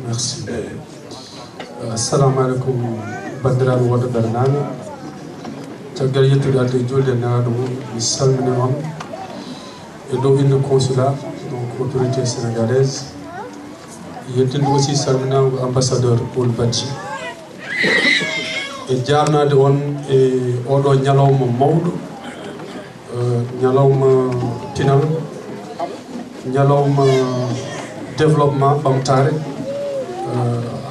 Merci. Assalamu alaikum bandiraɓe wonɓe ɓernami caggal yettude adde julde newaɗo mum mi salmini on e dow inde consulat donc autorité sénégalaise yettinde aussi salminago ambassadeur Paul Badji e jarnade on e oɗo ñalawma mawɗo ñalawma pinal ñalawma développement ɓamtare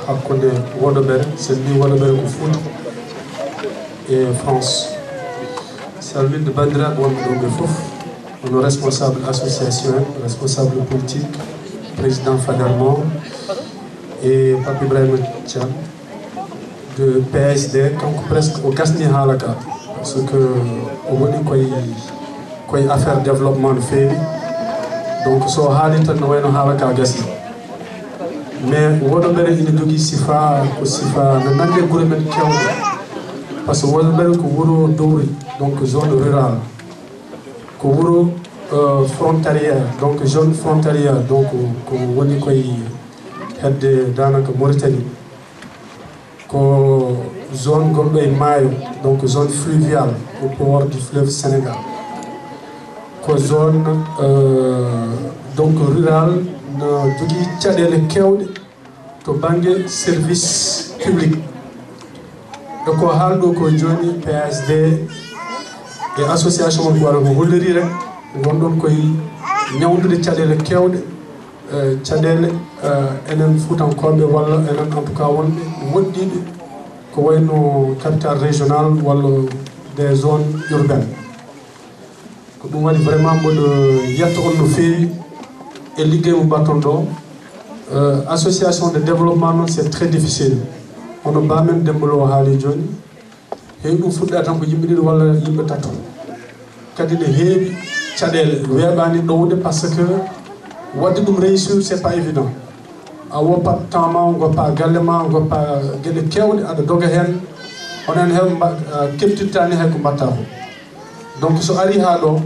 hakkude Woɗoɓere so mbi Woɗoɓere ko Fouta e France salminde bandiraɓe wonɓe ɗo ɓe foof hono responsable association en responsable politique président Fadermo et Pape Ibrahima Thiam de PSD kanko presque o gasni haala ka par ce que o waɗi koye affaire développement no feewi donc so haali tan no wayno haala ka gasni mais Woɗoɓere ina jogii sifa ko sifa no nande gure men kewɗe par ce que Woɗoɓere ko wuro dowri donc zone rurale ko wuro frontalière donc zone frontalière donc ko woni koye hedde danaka Mauritanie ko zone gonɗo e maayo donc zone fluviale au port du fleuve Sénégal ko zone donc rural no jogii caɗele kewɗe to banggue service public e ko haalɗo ko joni PSD e association mon ko waɗa ko holliri rek gonɗon koye ñawdude caɗele kewɗe caɗele enen Fuutankoɓe walla enen en tout cas wonɓe woɗɗiɓe ko wayno capital régional walla des zones urbaines ko ɗum waɗi vraiment mboɗo yetta on no feewi e liggey mo mbatton ɗo association de développement noon c'est très difficile hono bamen Dembolo o haali joni heewi ɗum fuɗɗata tan ko yimɓe ɗiɗi walla yimɓe tato kadi ne heewi caɗele weeɓani ɗowde par ce que wadde ɗum réussir c'est pas évident a woppat temps ma goppa galle ma goppa gueɗe kewɗe aɗa doga hen onen heeɓe keftittani hay ko mbatta ko donc so ari ha ɗo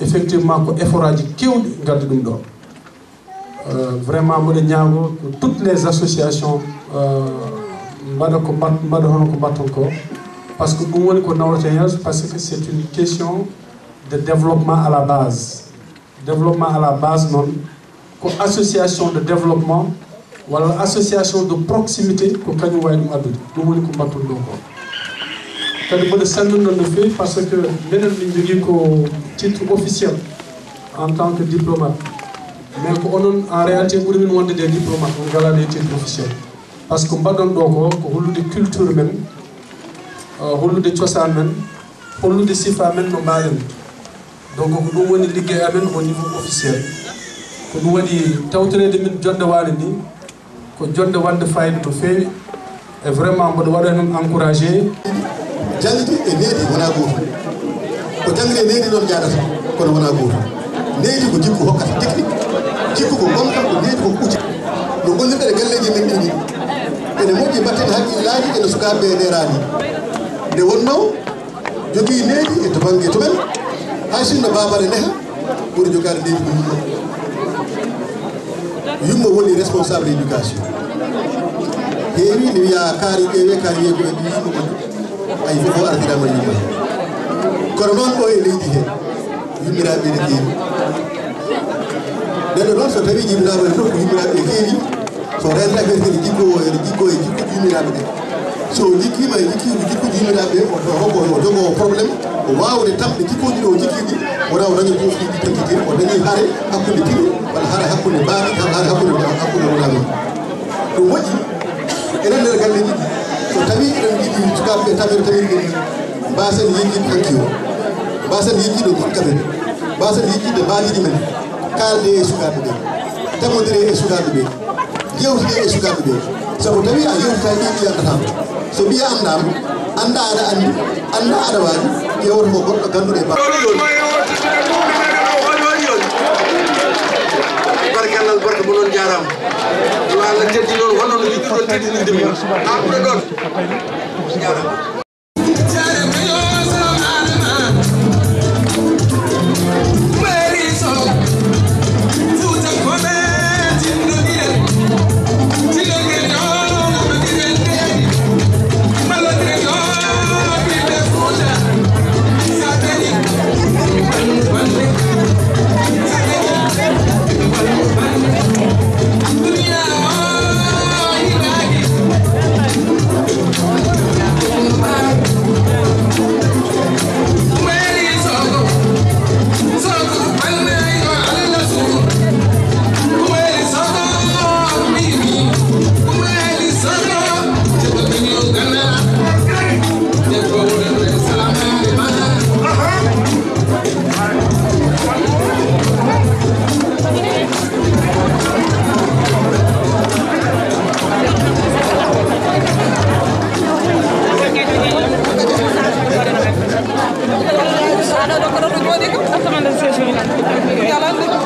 effectivement ko effort aji kewɗi gaddi ɗum ɗo vraiment mboɗo ñaago toutes les associations mbaɗa hono ko mbatton ko par ce que ɗum woni ko nawrete yeeso par ce que c'est une question de développement à la base noon ko association de développement walla association de proximité ko kañum wawi ɗum addude ɗum woni ko mbatton ɗo ko kadi mboɗo salminoon no feewi par ce que minen min jogui ko titre officiel en tant que diplomate mais ko onon en réalité ɓuuri min wonde des diplomates on galani titre officiel par ce que mbaɗon ɗo ko hollude culture men hollude cosaan men hollude sifa men no mbaɗen donc ko ɗum woni liggey amen au niveau officiel ko ɗum waɗi tawtorede min jonde waali ni ko jonde wadde fayida no feewi et vraiment mboɗo waɗa noon encouragé jangde e needi wona goto ko jangde e needi noon jaɗata kono wona goto needi ko jikku hokkata technique jikku ko gonka ko needi ko ucci no gollirɗe galleji men ɗini ene moƴƴi mbatten haqqillaji ene sukaɓe e nerani nde wonno jogui needi e to banggue to men hay sinno babare neha ɓuuri jogade needi ko yummo woni responsable éducation heewi ne wiya kaari ƴeewe kaari yeego e ɗi yimɓe ay fof o ardirama yimɓe kono noon ɗo e leydi he yummiraɓe ne keewi nden noon so tawi jibinaɓe ne fof ko yummiraɓe keewi so renta affaire kene jikko e jikkuji yummiraɓe ɗe so jikkima e jikkuji yummiraɓe o jogo probléme o wawde tamde jikkoji ɗo o jikkiɗi wona o dañi fof ɗiɗi tankite o dañi haare hakkude tiɗi walla haare hakkude baaɗi haare hakkude wonaɓe ɗum moƴƴi enen nder galleji ɗi so tawi eɗen jiɗi sukaɓeɓe tamere tawirɓe ɗi mbasen yejjide hanki o mbasen yejjide hikka men mbasen yejjide mbaɗiɗi men kalde e sukaɓe ɓe tamodire e sukaɓe ɓe yewtide e sukaɓe ɓe sabu tawi a yewtita ɓiɓi andata so ɓiya andama anda aɗa andi anda aɗa waɗi ƴewata ko goɗɗo ganduɗo e barkalal barka mo non jarama wala teddi non hono no yiddo teddi ni demi amudo don jarama Ada dokter rujuk dia kan, teman-teman saya sudah. Jalan deh.